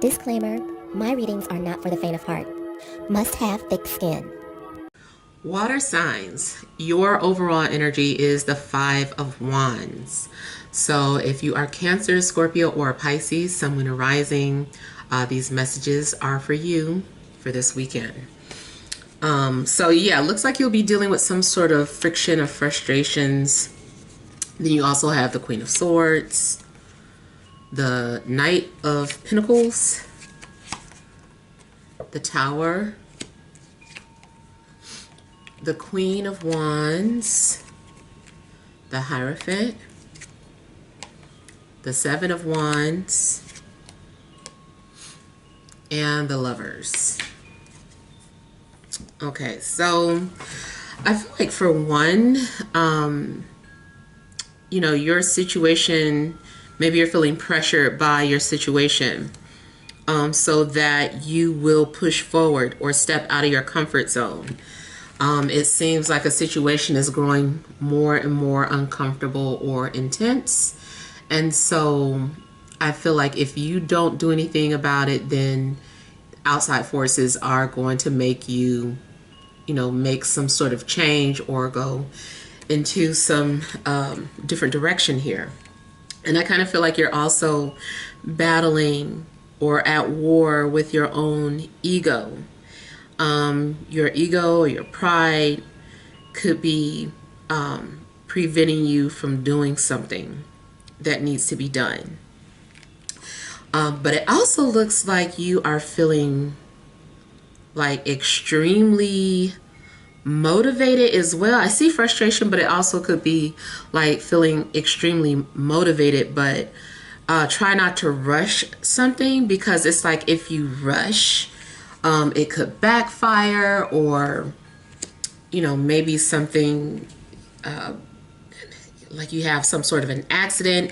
Disclaimer, my readings are not for the faint of heart. Must have thick skin. Water signs, your overall energy is the Five of Wands. So if you are Cancer, Scorpio, or Pisces, Sun, Moon, or Rising, these messages are for you for this weekend. So yeah, looks like you'll be dealing with some sort of friction or frustrations. Then you also have the Queen of Swords, the Knight of Pentacles, the Tower, the Queen of Wands, the Hierophant, the Seven of Wands, and the Lovers. Okay, so I feel like for one, you know, your situation, maybe you're feeling pressured by your situation, so that you will push forward or step out of your comfort zone. It seems like a situation is growing more and more uncomfortable or intense. And so I feel like if you don't do anything about it, then outside forces are going to make you, you know, make some sort of change or go into some different direction here. And I kind of feel like you're also battling or at war with your own ego. Your ego or your pride could be preventing you from doing something that needs to be done. But it also looks like you are feeling like extremely motivated as well. I see frustration, but it also could be like feeling extremely motivated, but try not to rush something, because it's like if you rush, it could backfire, or, you know, maybe something like you have some sort of an accident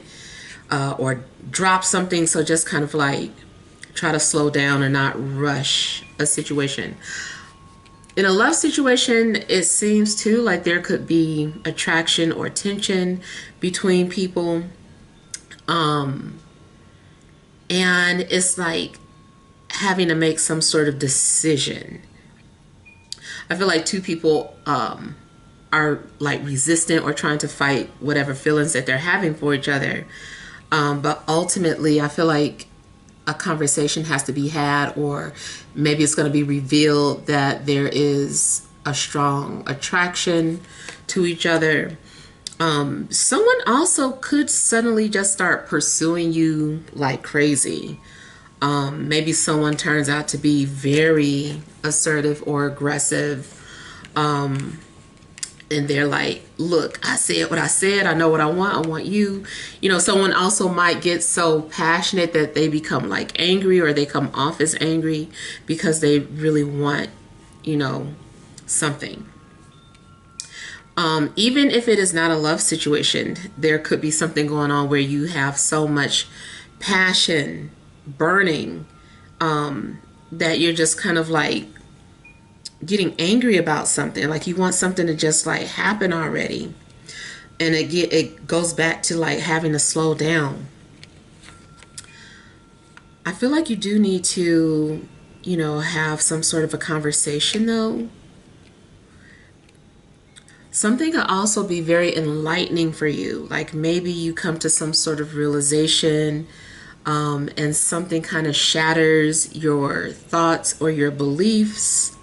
or drop something. So just kind of like try to slow down or not rush a situation. In a love situation, it seems too like there could be attraction or tension between people. And it's like having to make some sort of decision. I feel like two people are like resistant or trying to fight whatever feelings that they're having for each other. But ultimately, I feel like a conversation has to be had, or maybe it's going to be revealed that there is a strong attraction to each other. Someone also could suddenly just start pursuing you like crazy. Maybe someone turns out to be very assertive or aggressive. And they're like, look, I said what I said. I know what I want you. You know, someone also might get so passionate that they become like angry, or they come off as angry because they really want, you know, something. Even if it is not a love situation, there could be something going on where you have so much passion burning that you're just kind of like getting angry about something. Like you want something to just like happen already. And it goes back to like having to slow down. I feel like you do need to, you know, have some sort of a conversation though. Something could also be very enlightening for you. Like maybe you come to some sort of realization, and something kind of shatters your thoughts or your beliefs.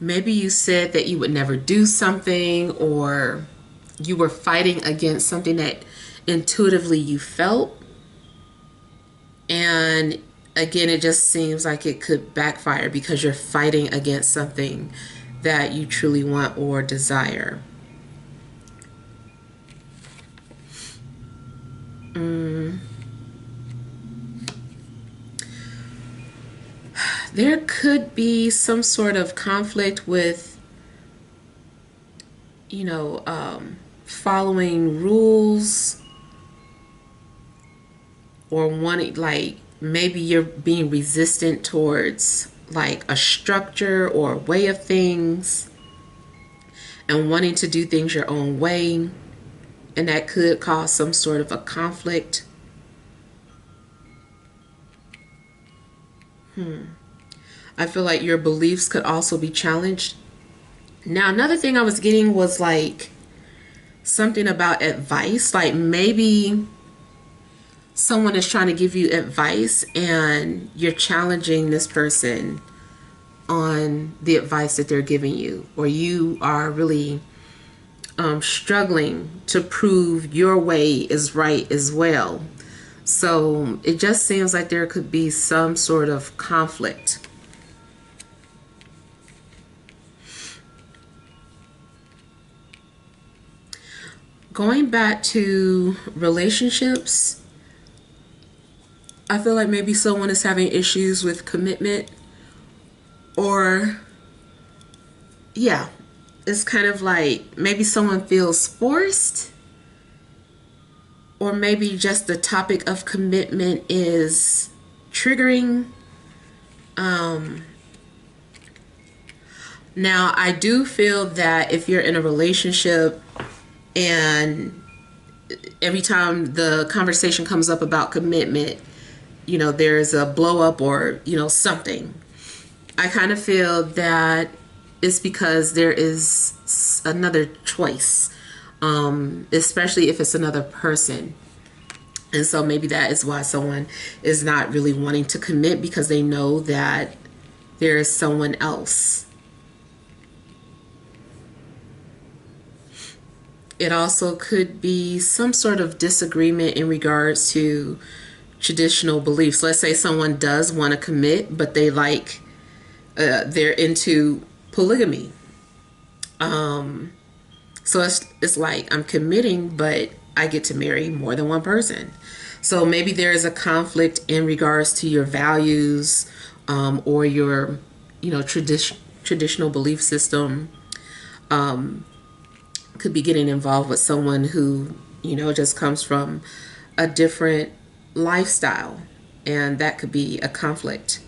Maybe you said that you would never do something, or you were fighting against something that intuitively you felt. And again, it just seems like it could backfire because you're fighting against something that you truly want or desire. There could be some sort of conflict with, you know, following rules, or wanting, like maybe you're being resistant towards like a structure or a way of things, and wanting to do things your own way, and that could cause some sort of a conflict. I feel like your beliefs could also be challenged. Now, another thing I was getting was like something about advice. Like maybe someone is trying to give you advice and you're challenging this person on the advice that they're giving you, or you are really struggling to prove your way is right as well. So it just seems like there could be some sort of conflict. Going back to relationships, I feel like maybe someone is having issues with commitment, or yeah, it's kind of like maybe someone feels forced, or maybe just the topic of commitment is triggering. Now, I do feel that if you're in a relationship and every time the conversation comes up about commitment, you know, there's a blow up or, you know, something, I kind of feel that it's because there is another choice, especially if it's another person. And so maybe that is why someone is not really wanting to commit, because they know that there is someone else. It also could be some sort of disagreement in regards to traditional beliefs. Let's say someone does want to commit, but they like, they're into polygamy. So it's like, I'm committing, but I get to marry more than one person. So maybe there is a conflict in regards to your values, or your, you know, traditional belief system. Could be getting involved with someone who, you know, just comes from a different lifestyle, and that could be a conflict.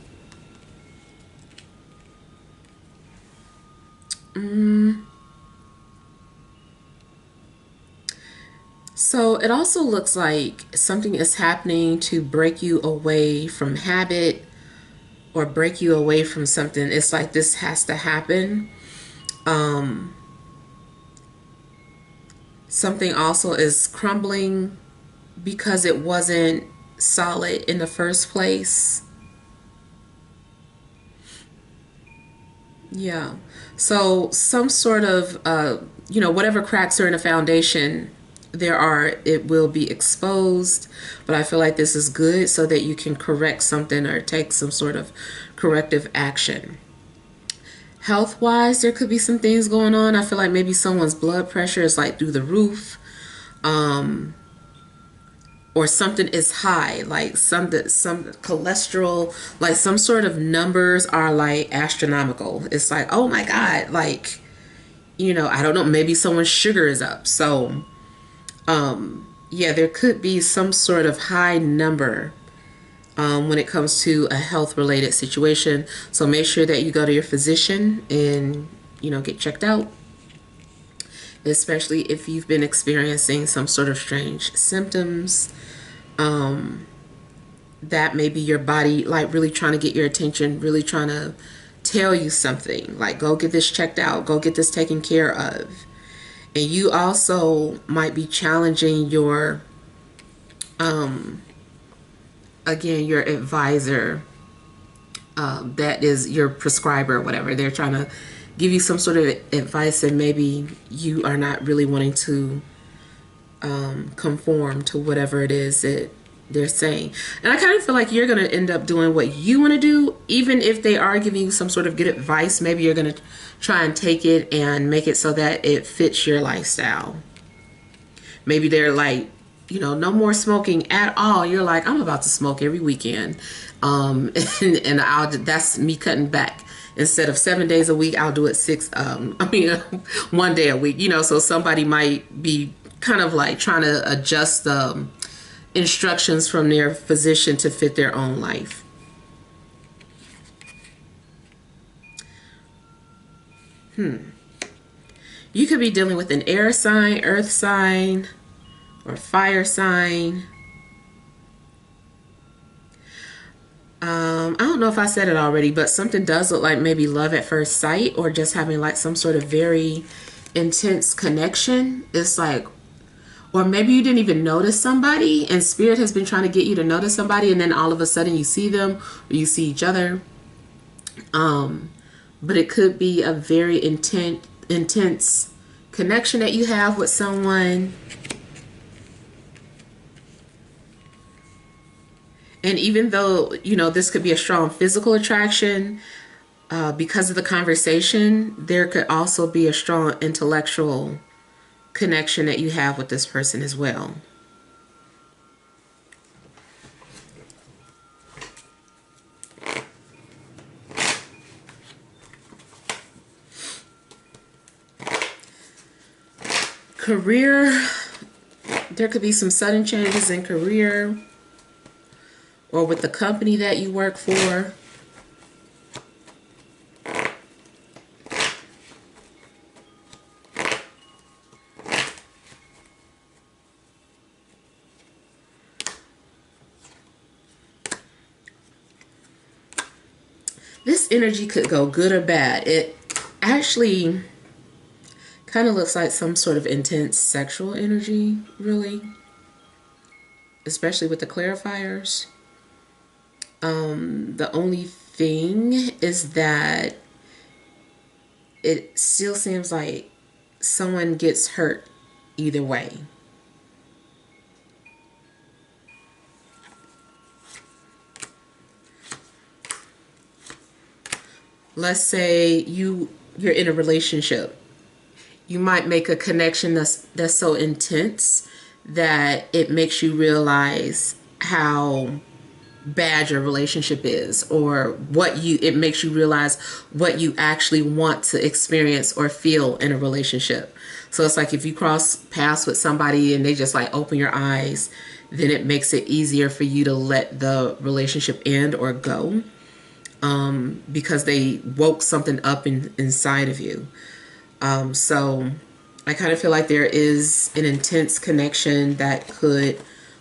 So it also looks like something is happening to break you away from habit or break you away from something. It's like this has to happen. Something also is crumbling because it wasn't solid in the first place. Yeah. So some sort of, you know, whatever cracks are in a foundation, it will be exposed. But I feel like this is good so that you can correct something or take some sort of corrective action. Health-wise, there could be some things going on. I feel like maybe someone's blood pressure is like through the roof, or something is high, like some cholesterol, like some sort of numbers are like astronomical. It's like, oh my God, like, you know, I don't know, maybe someone's sugar is up. So, yeah, there could be some sort of high number when it comes to a health related situation. So make sure that you go to your physician and, you know, get checked out, especially if you've been experiencing some sort of strange symptoms, that maybe your body like really trying to get your attention, really trying to tell you something, like go get this checked out, go get this taken care of. And you also might be challenging your again, your advisor, that is your prescriber or whatever. They're trying to give you some sort of advice, and maybe you are not really wanting to conform to whatever it is that they're saying. And I kind of feel like you're going to end up doing what you want to do, even if they are giving you some sort of good advice. Maybe you're going to try and take it and make it so that it fits your lifestyle. Maybe they're like, you know, no more smoking at all. You're like, I'm about to smoke every weekend. And that's me cutting back. Instead of 7 days a week, I'll do it 1 day a week, you know. So somebody might be kind of like trying to adjust the instructions from their physician to fit their own life. You could be dealing with an air sign, earth sign, or fire sign. I don't know if I said it already, but something does look like maybe love at first sight, or just having like some sort of very intense connection. It's like, or maybe you didn't even notice somebody and spirit has been trying to get you to notice somebody, and then all of a sudden you see them or you see each other. But it could be a very intense connection that you have with someone. And even though, you know, this could be a strong physical attraction, because of the conversation, there could also be a strong intellectual connection that you have with this person as well. Career, there could be some sudden changes in career or with the company that you work for. This energy could go good or bad. It actually kind of looks like some sort of intense sexual energy, really, especially with the clarifiers. The only thing is that it still seems like someone gets hurt either way. Let's say you're in a relationship. You might make a connection that's so intense that it makes you realize how bad your relationship is, or it makes you realize what you actually want to experience or feel in a relationship. So it's like if you cross paths with somebody and they just like open your eyes, then it makes it easier for you to let the relationship end or go, because they woke something up inside of you. So I kind of feel like there is an intense connection that could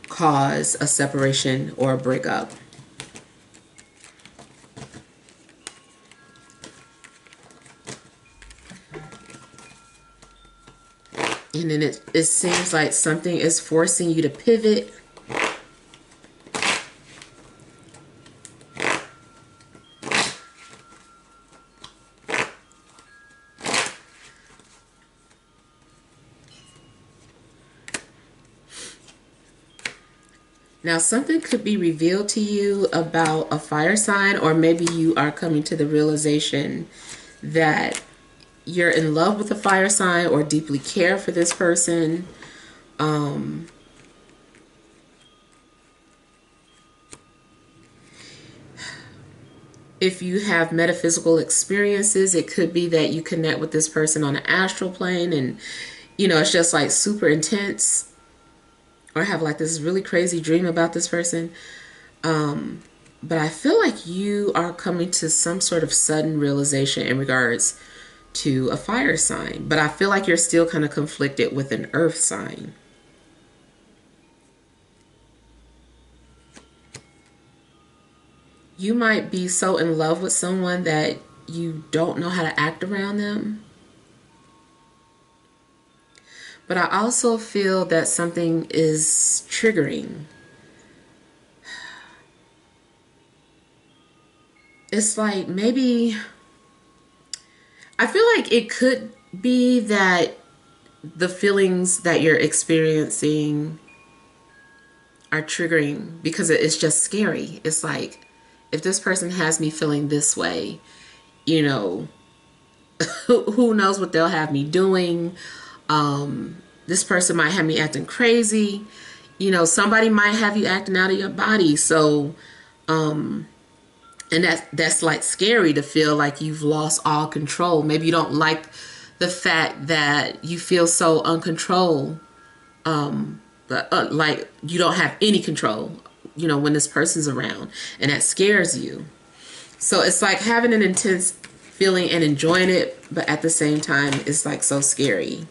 cause a separation or a breakup. And then it seems like something is forcing you to pivot. Now, something could be revealed to you about a fire sign, or maybe you are coming to the realization that you're in love with a fire sign or deeply care for this person. If you have metaphysical experiences, it could be that you connect with this person on an astral plane and, you know, it's just like super intense. Or have like this really crazy dream about this person. But I feel like you are coming to some sort of sudden realization in regards to a fire sign. But I feel like you're still kind of conflicted with an earth sign. You might be so in love with someone that you don't know how to act around them. But I also feel that something is triggering. It's like maybe, I feel like it could be that the feelings that you're experiencing are triggering because it's just scary. It's like, if this person has me feeling this way, you know, who knows what they'll have me doing. This person might have me acting crazy. You know, somebody might have you acting out of your body. So, and that's like scary to feel like you've lost all control. Maybe you don't like the fact that you feel so uncontrolled, but like you don't have any control, you know, when this person's around, and that scares you. So it's like having an intense feeling and enjoying it, but at the same time, it's like so scary.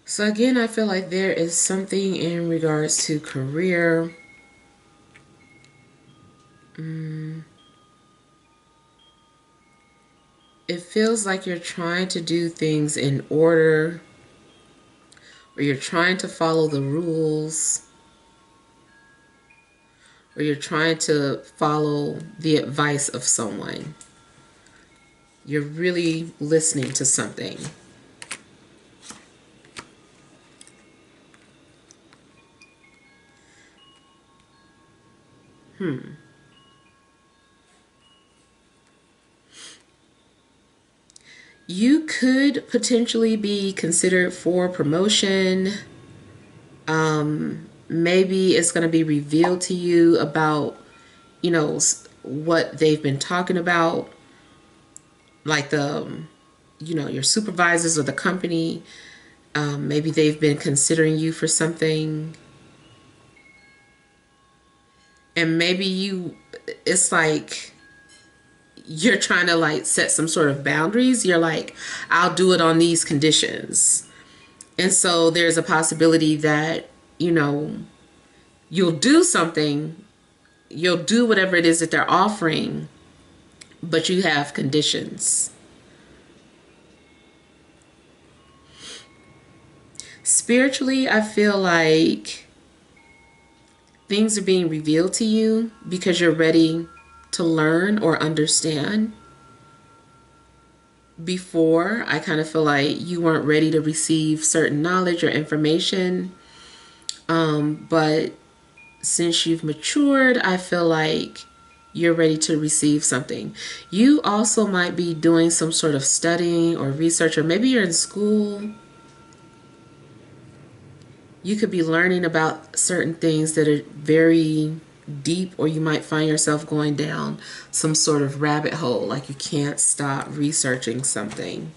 So again, I feel like there is something in regards to career. It feels like you're trying to do things in order, or you're trying to follow the rules, or you're trying to follow the advice of someone. You're really listening to something. You could potentially be considered for promotion. Maybe it's going to be revealed to you about, what they've been talking about, like your supervisors or the company. Maybe they've been considering you for something. And maybe it's like you're trying to like set some sort of boundaries. You're like, I'll do it on these conditions. And so there's a possibility that, you'll do something, you'll do whatever it is that they're offering, but you have conditions. Spiritually, I feel like things are being revealed to you because you're ready to learn or understand. Before, I kind of feel like you weren't ready to receive certain knowledge or information. But since you've matured, I feel like you're ready to receive something. You also might be doing some sort of studying or research, or maybe you're in school. You could be learning about certain things that are very deep, or you might find yourself going down some sort of rabbit hole, like you can't stop researching something.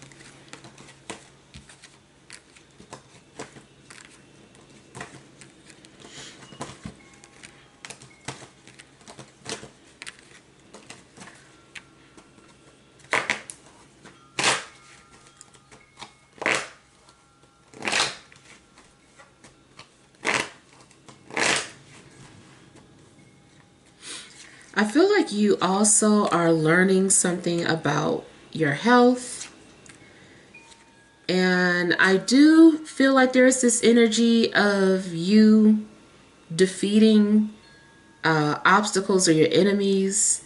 I feel like you also are learning something about your health. And I do feel like there's this energy of you defeating obstacles or your enemies.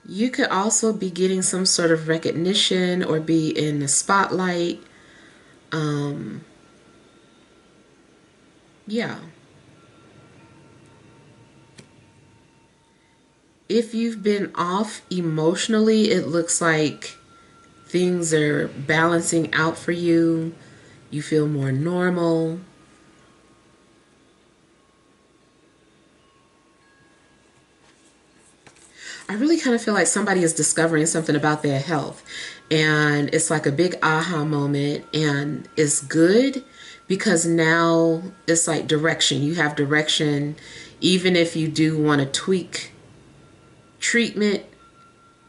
You could also be getting some sort of recognition or be in the spotlight. Yeah. If you've been off emotionally, it looks like things are balancing out for you. You feel more normal. I really kind of feel like somebody is discovering something about their health, and it's like a big aha moment, and it's good because now it's like direction. You have direction, even if you do want to tweak treatment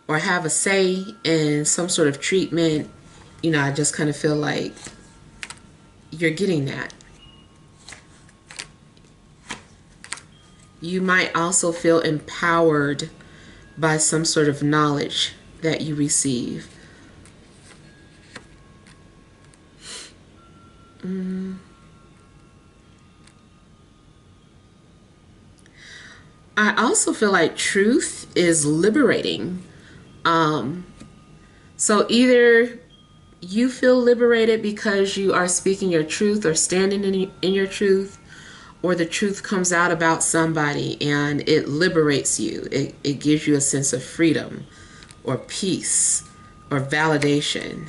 or have a say in some sort of treatment. I just kind of feel like you're getting that. You might also feel empowered by some sort of knowledge that you receive. I also feel like truth is liberating. So either you feel liberated because you are speaking your truth or standing in your truth, or the truth comes out about somebody and it liberates you. It gives you a sense of freedom or peace or validation.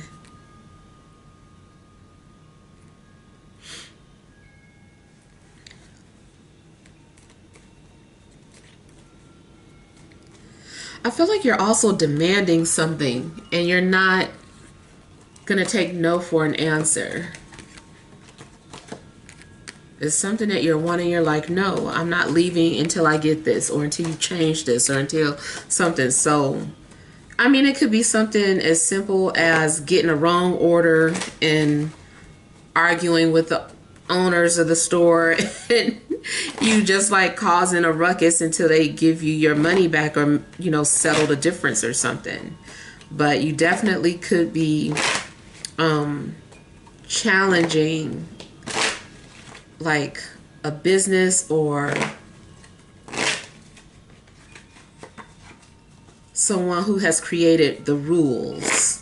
I feel like you're also demanding something and you're not gonna take no for an answer. It's something that you're wanting. You're like, no, I'm not leaving until I get this, or until you change this, or until something. So, I mean, it could be something as simple as getting a wrong order and arguing with the owners of the store, and you just like causing a ruckus until they give you your money back, or, you know, settle the difference or something. But you definitely could be challenging like a business or someone who has created the rules.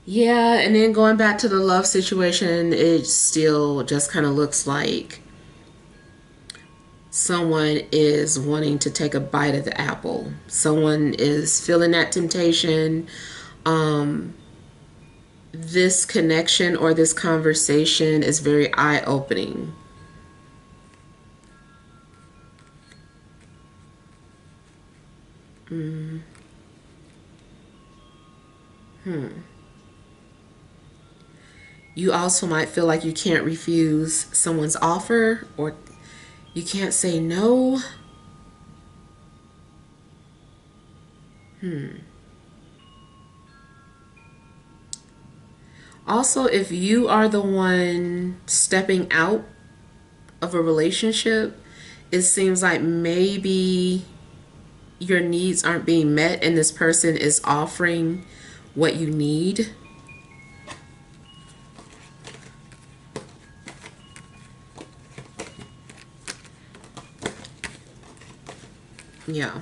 Yeah, and then going back to the love situation, it still just kind of looks like someone is wanting to take a bite of the apple. Someone is feeling that temptation. This connection or this conversation is very eye-opening. You also might feel like you can't refuse someone's offer, or you can't say no. Also, if you are the one stepping out of a relationship, it seems like maybe your needs aren't being met and this person is offering what you need. Yeah.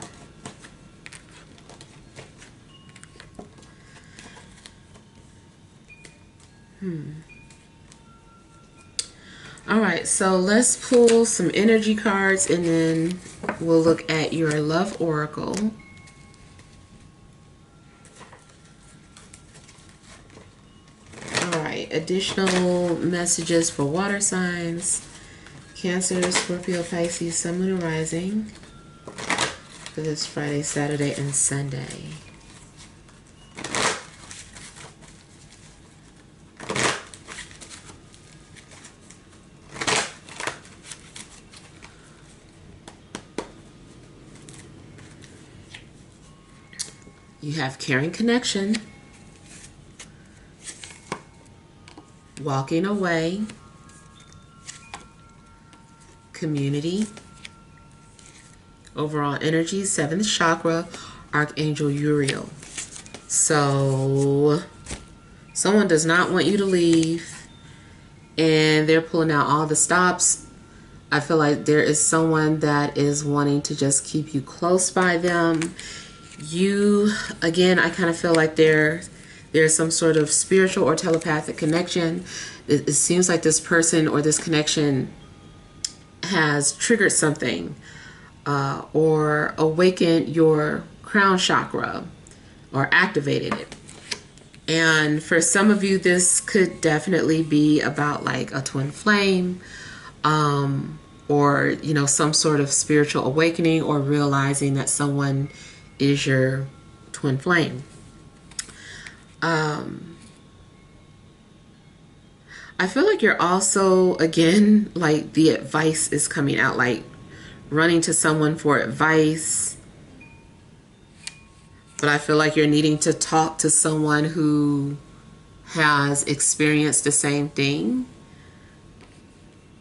All right, so let's pull some energy cards and then we'll look at your love oracle. All right, additional messages for water signs: Cancer, Scorpio, Pisces, Sun, Moon, and Rising for this Friday, Saturday, and Sunday. You have caring connection, walking away, community, overall energy, 7th chakra, Archangel Uriel. So someone does not want you to leave and they're pulling out all the stops. I feel like there is someone that is wanting to just keep you close by them. You, again, I kind of feel like there's some sort of spiritual or telepathic connection. It seems like this person or this connection has triggered something or awakened your crown chakra or activated it. And for some of you, this could definitely be about like a twin flame, or, you know, some sort of spiritual awakening, or realizing that someone is your twin flame. I feel like you're also, again, like the advice is coming out, like running to someone for advice. But I feel like you're needing to talk to someone who has experienced the same thing.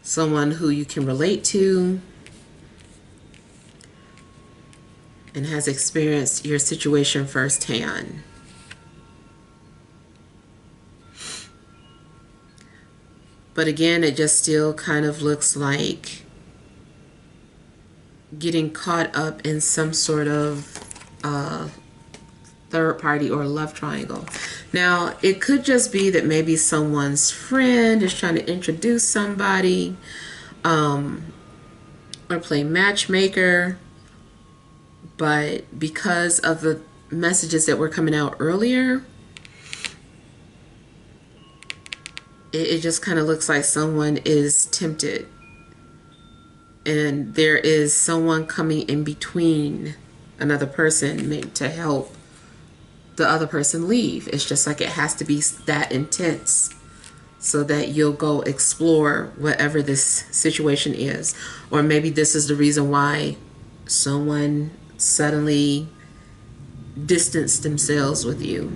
Someone who you can relate to and has experienced your situation firsthand. But again, it just still kind of looks like getting caught up in some sort of third party or love triangle. Now, it could just be that maybe someone's friend is trying to introduce somebody. or play matchmaker, but because of the messages that were coming out earlier, it just kind of looks like someone is tempted, and there is someone coming in between another person to help the other person leave. It's just like it has to be that intense so that you'll go explore whatever this situation is. Or maybe this is the reason why someone suddenly distanced themselves with you,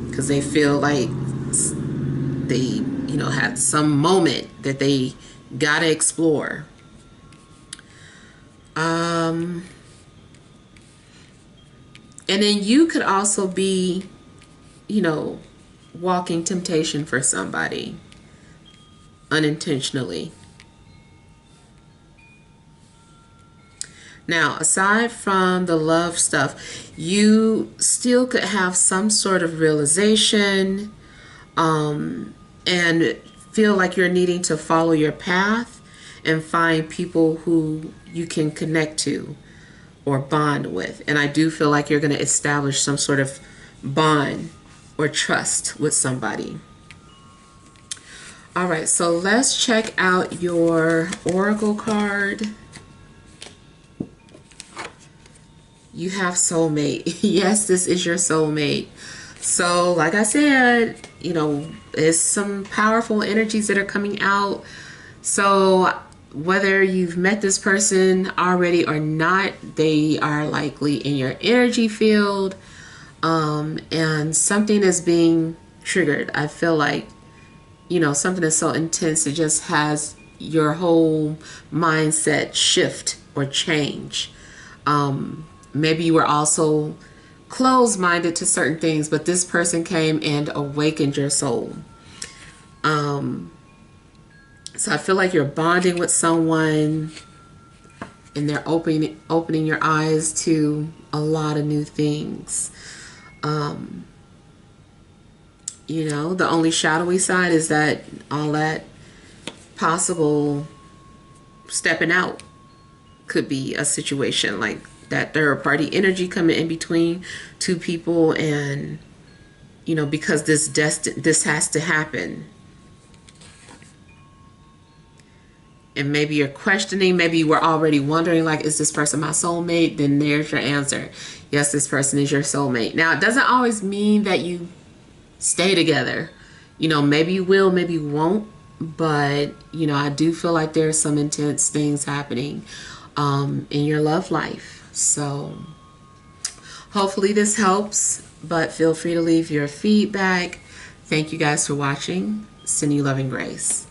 because they feel like they, had some moment that they gotta explore. And then you could also be, walking temptation for somebody unintentionally. Now, aside from the love stuff, you still could have some sort of realization, and feel like you're needing to follow your path and find people who you can connect to or bond with. And I do feel like you're going to establish some sort of bond or trust with somebody. All right, so let's check out your oracle card. You have soulmate. Yes, this is your soulmate. So like I said, there's some powerful energies that are coming out. So whether you've met this person already or not, they are likely in your energy field, and something is being triggered. I feel like, something that's so intense, it just has your whole mindset shift or change. Maybe you were also closed-minded to certain things, but this person came and awakened your soul. So I feel like you're bonding with someone, and they're opening your eyes to a lot of new things. The only shadowy side is that all that possible stepping out could be a situation like that third party energy coming in between two people, and because this has to happen. And maybe you're questioning, maybe you were already wondering, like, is this person my soulmate? Then there's your answer. Yes, this person is your soulmate. Now, it doesn't always mean that you stay together. Maybe you will, maybe you won't. But, I do feel like there's some intense things happening in your love life. So, hopefully this helps. But feel free to leave your feedback. Thank you guys for watching. Sending you love and grace.